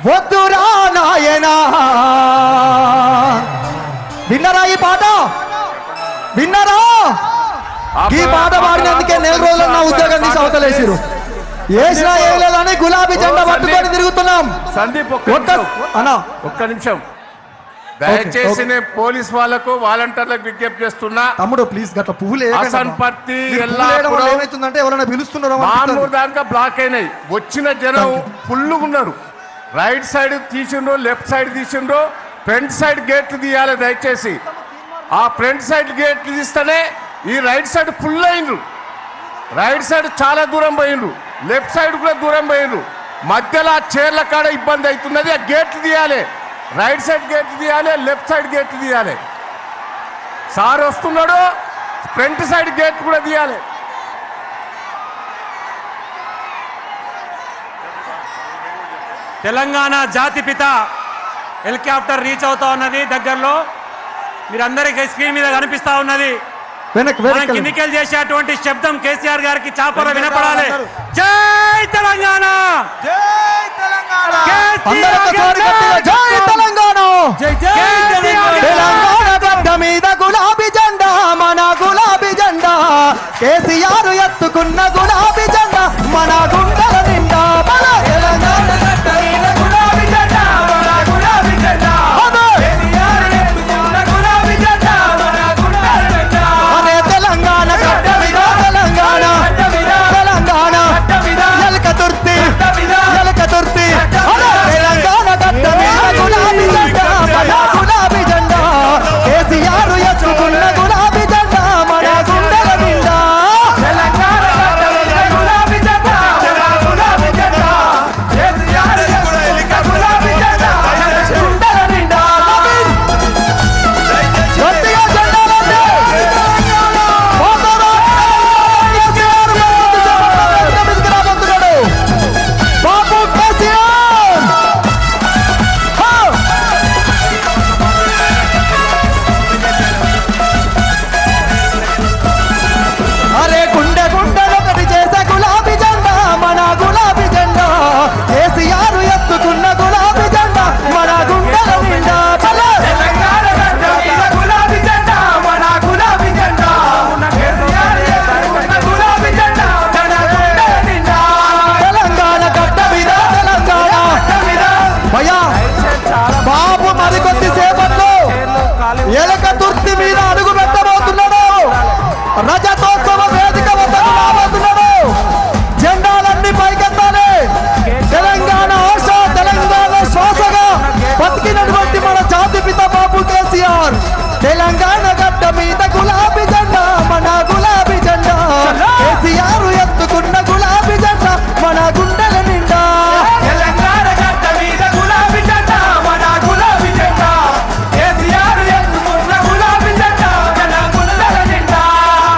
వద్దురా నాయనా. విన్నరా ఈ పాట? విన్నరా? ఈ పాట పాడినందుకే 4 రోజులు నా ఉద్యోగం తీసి అవతలేసిరు. వేసినా ఏం లేదని గులాబీ జెండా పట్టుకొని తిరుగుతున్నాం. సందీప్ ఒక్క నిమిషం దయచేసి నేను పోలీస్ వాళ్ళకు వాలంటీర్లకు విజ్ఞప్తి చేస్తున్నా. తమ్ముడు ప్లీజ్ గట్ల పువ్వులు అసన్పర్తి ఏమైతుందంటే ఎవరైనా పిలుస్తున్నారు దానికా బ్లాక్ అయినాయి. వచ్చిన జనం ఫుల్గా ఉన్నారు. రైట్ సైడ్ తీసిండ్రు, లెఫ్ట్ సైడ్ తీసిండ్రు. ఫ్రంట్ సైడ్ గేట్లు తీయాలి దయచేసి. ఆ ఫ్రంట్ సైడ్ గేట్లు తీస్తేనే ఈ రైట్ సైడ్ ఫుల్ అయిండ్రు. రైట్ సైడ్ చాలా దూరం పోయిండ్రు, లెఫ్ట్ సైడ్ కూడా దూరం పోయిండ్రు. మధ్యలో చీరల కాడ ఇబ్బంది అవుతున్నది. ఆ గేట్లు తీయాలి. రైట్ సైడ్ గేట్లు తీయాలి, లెఫ్ట్ సైడ్ గేట్లు తీయాలి. సార్ వస్తున్నాడు, ఫ్రంట్ సైడ్ గేట్ కూడా తీయాలి. తెలంగాణ జాతిపిత హెలికాప్టర్ రీచ్ అవుతా ఉన్నది. దగ్గరలో మీరందరికీ స్క్రీన్ మీద కనిపిస్తా ఉన్నది. కిందికెళ్ళి చేసేటువంటి శబ్దం కేసీఆర్ గారికి చాపర వినపడాలి. జై తెలంగాణ, జై తెలంగాణ, తెలంగాణ గడ్డ మీద గులాబీ జెండా, మన గులాబీ జెండా. కేసీఆర్ ఎత్తుకున్న గులాబీ జెండా మన గుండెల నిండా. మన తెలంగాణ గడ్డ మీద గులాబీ జెండా, మన గులాబీ జెండా. కేసీఆర్ ఎత్తుకున్న గులాబీ జెండా మన గుండెల నిండా. అనే తెలంగాణ గడ్డ మీద, తెలంగాణ తెలంగాణ ఎలక తుర్తి, ఎలక తుర్తి. తెలంగాణ గడ్డ మీద గులాబీ జెండా, మన గులాబీ జెండా. కేసీఆర్ ఎత్తుకున్న గులాబీ జెండా మన గుండెల నిండా. తెలంగాణ గడ్డ మీద గులాబీ జెండా, మన గులాబీ జెండా. కేసీఆర్ ఎత్తుకున్న గులాబీ జెండా మన గుండెల నిండా. గట్టిగా జెండాలండి. బాబు కేసీఆర్. అరే గుండె గుండెలు ఒకటి చేసే గులాబీ జెండా, మన గులాబీ జెండా. కేసీఆర్ ఎత్తుకున్న గులాబీ జెండా మన గుండెల నిండా. తెలంగాణ గడ్డ మీద గులాబీ జెండా, మన గులాబీ జెండా. కేసీఆర్ ఎత్తుకున్న గులాబీ జెండా మన గుండెల నిండా. తెలంగాణ గడ్డ మీద, తెలంగాణ భయ్యా బాబు మరికొద్ది సేపట్లో ఎలక తుర్తి మీద అడుగు పెట్టబోతున్నాడు. రజతోత్సవ వేదిక వద్దకు రాబోతున్నాడు. జెండాలన్నీ పైకెత్తాలి. తెలంగాణ ఆశ, తెలంగాణ శ్వాసగా బతికినటువంటి మన జాతిపిత బాబు కేసీఆర్. తెలంగాణ గడ్డ మీద గులాబీ జెండా, మన గులాబీ జెండా. కేసీఆర్ ఎత్తుకున్న గులాబీ జెండా మన గుండెల నిండా. తెలంగాణ గడ్డ మీద గులాబీ జెండా, మన గులాబీ జెండా. కేసీఆర్ ఎత్తుకున్న గులాబీ జెండా మన గుండెల నిండా.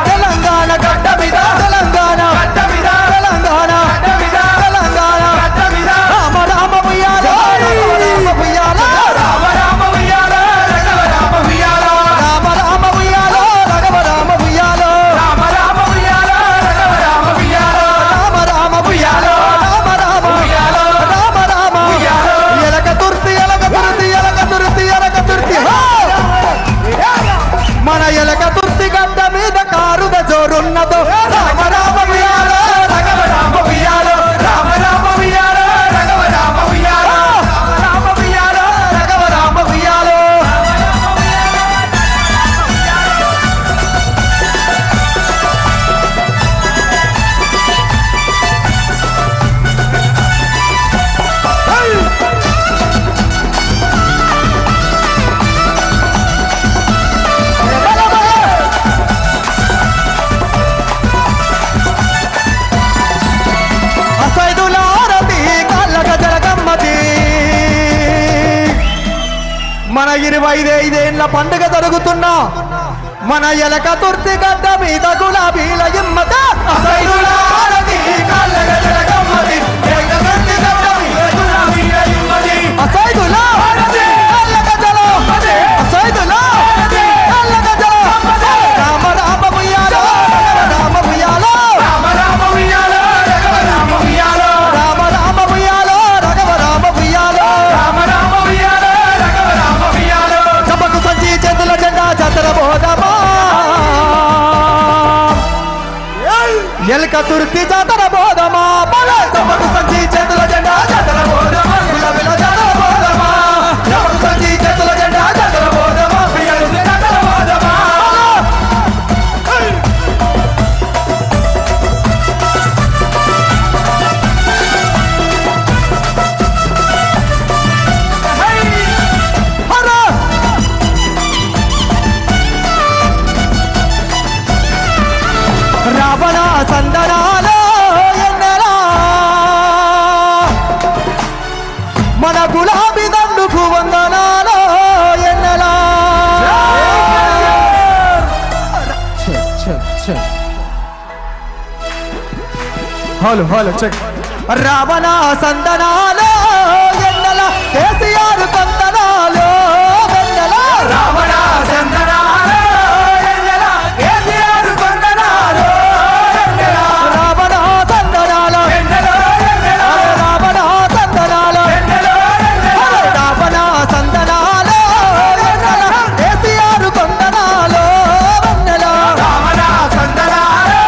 తెలంగాణ గడ్డ మీద, తెలంగాణ గడ్డ మీద, తెలంగాణ గడ్డ మీద, తెలంగాణ గడ్డ మీద. రామ రామ ఉయ్యాలో, రామ ఉయ్యాలో, రామ రామ ఉయ్యాలో, రఘవ రామ ఉయ్యాలో, రామ రామ ఉయ్యాలో, రఘవ రామ ఉయ్యాలో, రామ రామ ఉయ్యాలో, రఘవ రామ ఉయ్యాలో, రామ రామ ఉయ్యాలో, రామ రామ ఉయ్యాలో, రామ రామ ఉయ్యాలో. ఎలక తుర్తి, ఎలక తుర్తి, ఎలక తుర్తి, ఎలక తుర్తి. మన ఎలక తుర్తి గడ్డ మీద కారుద జోరున్నదో. రామ రామ ఉయ్యాలో, రఘవ రామ ఉయ్యాలో, రామ రామ ఉయ్యాలో, రఘవ రామ ఉయ్యాలో, రామ రామ ఉయ్యాలో, రఘవ రామ ఉయ్యాలో. అసైదులారతి కళ్ళక జరగమ్మతి. మన 25 పండుగ జరుగుతున్నా మన ఎలక తుర్తి గడ్డ మీద గులాబీల ఇమ్మత. అసైదులారతి కళ్ళక జరగమ్మతి. ఎలక తుర్తి గడ్డ మీద గులాబీల ఇమ్మతి. అసైదులారతి కళ్ళక జరగమ్మతి. అసైదులారతి కళ్ళక జరగమ్మతి. రామ రామ ఉయ్యాలో, రామ ఉయ్యాలో, రామ రామ ఉయ్యాలో, రఘవ రామ ఉయ్యాలో, రామ రామ ఉయ్యాలో, రఘవ రామ ఉయ్యాలో. తుర్తి జాతర బోధమా బలే చప్పకు సంచి చేతుల జెండా జాతర బోధమా గులాబీల జాతర బోధమా చప్పకు సంచి చేతుల జెండా జాతర బోధమా పిల్లలు జాతర బోధమా రావణ సందనాలో ఎన్నెలా మన గులాబీ దండుకు వందనాలో ఎన్నెలా హలో హలో చెక్ రావణ సందనాలో ఎన్నెలా కేసీఆర్ కొందనాలో వెన్నెలా రావణ సందనాలో ఎన్నెలా కేసీఆర్ కొందనాలో రావణ సందనాలో రావణ సందనాలో రావణ సందనాలో కేసీఆర్ కొందనాలో వెన్నెలా రావణ సందనాలో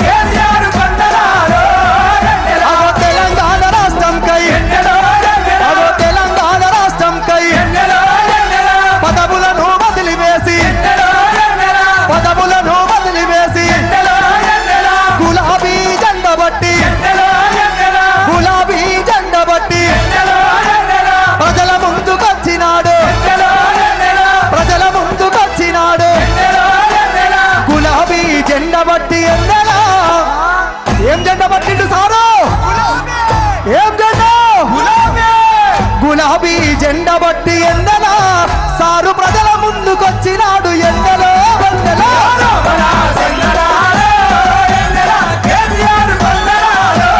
కేసీఆర్ కొందనాలో తెలంగాణ రాష్ట్రం కై తెలంగాణ రాష్ట్రం కై పదవులను వదిలివేసి పదవులను వదిలివేసి గులాబీ జెండ బట్టి గులాబీ జెండ బట్టి ప్రజల ముందుకొచ్చినాడు ప్రజల ముందుకొచ్చినాడు గులాబీ జెండ బట్టి ఎన్నెలా ఏం జెండ పట్టిండు సారు ఏం జెండా గులాబీ జెండ బట్టి ఎన్నెలా సారు ప్రజల ముందుకొచ్చినాడు ఎన్నెలో వందెలా రావణ సందనాలో ఎన్నెలా కేసీఆర్ కొందనాలో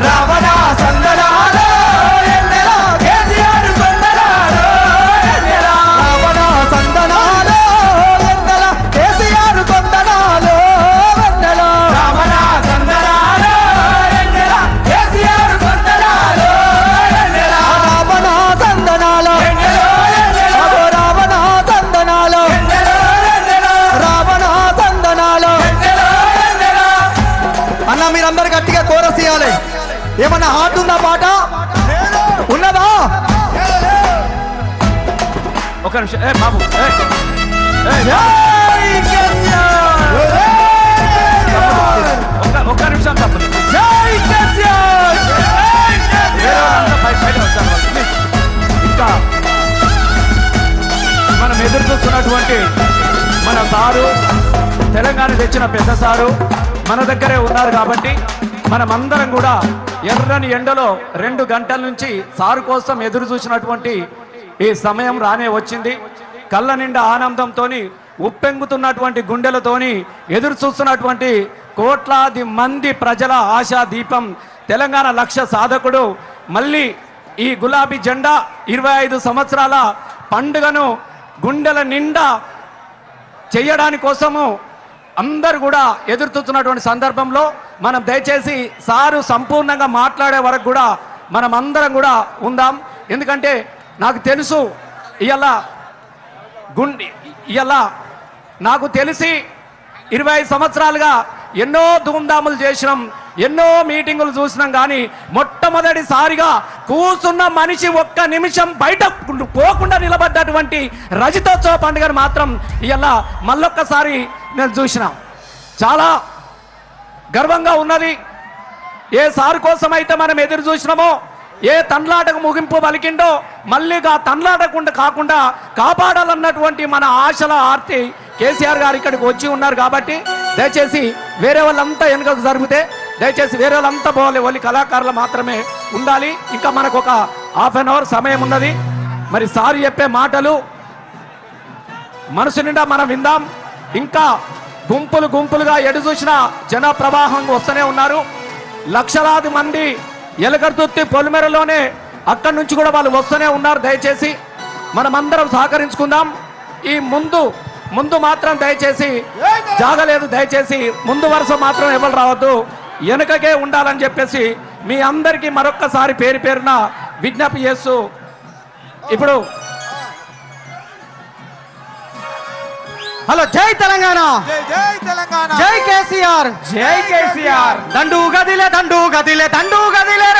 రావణ సందనాలో ఎన్నెలా కేసీఆర్ కొందనాలో వెన్నెలా రావణ సందనాలో ఎన్నెలా కేసీఆర్ కొందనాలో రావణ సందనాలో రావణ సందనాలో రావణ సందనాలో అన్న మీరందరు గట్టిగా కోరస్ చేయాలి ఏమన్నా హార్ట్ ఉందా పాట ఉన్నదా ఒక నిమిషం బాబు జై కేసీఆర్ ఒక్క నిమిషం తప్పదు జై కేసీఆర్ ఇంకా మనం ఎదురు చూస్తున్నటువంటి మన సారు తెలంగాణ తెచ్చిన పెద్ద సారు మన దగ్గరే ఉన్నారు కాబట్టి మనమందరం కూడా ఎర్రని ఎండలో 2 గంటల నుంచి సారు కోసం ఎదురు చూసినటువంటి ఈ సమయం రానే వచ్చింది. కళ్ళ నిండా ఆనందంతోని ఉప్పెంగుతున్నటువంటి గుండెలతోని ఎదురు చూస్తున్నటువంటి కోట్లాది మంది ప్రజల ఆశా దీపం తెలంగాణ లక్ష్య సాధకుడు మళ్ళీ ఈ గులాబీ జెండా 25 సంవత్సరాల పండుగను గుండెల నిండా చేయడాని కోసము అందరు కూడా ఎదురు చూస్తున్నటువంటి సందర్భంలో మనం దయచేసి సారు సంపూర్ణంగా మాట్లాడే వరకు కూడా మనం అందరం కూడా ఉందాం. ఎందుకంటే నాకు తెలుసు ఇవాళ నాకు తెలిసి 25 సంవత్సరాలుగా ఎన్నో ధూమ్ధాములు చేసినాం, ఎన్నో మీటింగులు చూసినాం. కానీ మొట్టమొదటిసారిగా కూర్చున్న మనిషి ఒక్క నిమిషం బయట పోకుండా నిలబడ్డటువంటి రజతోత్సవ పండుగను మాత్రం ఇవాళ మళ్ళొక్కసారి నేను చూసిన చాలా గర్వంగా ఉన్నది. ఏ సారు కోసం అయితే మనం ఎదురు చూసినామో, ఏ తన్లాటకు ముగింపు పలికిండో మళ్ళీ తన్లాటకుండా కాకుండా కాపాడాలన్నటువంటి మన ఆశల ఆర్తి కేసీఆర్ గారు ఇక్కడికి వచ్చి ఉన్నారు. కాబట్టి దయచేసి వేరే వాళ్ళంతా వెనుకకు జరిగితే దయచేసి వేరే వాళ్ళంతా పోవాలి, ఓన్లీ కళాకారులు మాత్రమే ఉండాలి. ఇంకా మనకు ఒక ½ అన్ అవర్ సమయం ఉన్నది. మరి సారు చెప్పే మాటలు మనసు నిండా మనం విందాం. ఇంకా గుంపులు గుంపులుగా ఎడు చూసిన జన ప్రవాహం వస్తూనే ఉన్నారు. లక్షలాది మంది ఎలకర్తుర్తి పొలిమేరలోనే అక్కడి నుంచి కూడా వాళ్ళు వస్తూనే ఉన్నారు. దయచేసి మనమందరం సహకరించుకుందాం. ఈ ముందు మాత్రం దయచేసి జాగలేదు, దయచేసి ముందు వరుస మాత్రం ఎవరు రావద్దు, వెనుకకే ఉండాలని చెప్పేసి మీ అందరికీ మరొక్కసారి పేరు పేరున విజ్ఞప్తి చేస్తూ ఇప్పుడు హలో జై తెలంగాణ, జై తెలంగాణ, జై కేసీఆర్. కేసీఆర్ జై కేసీఆర్ దండు గదిలే దండు గదిలే దండు గదిలే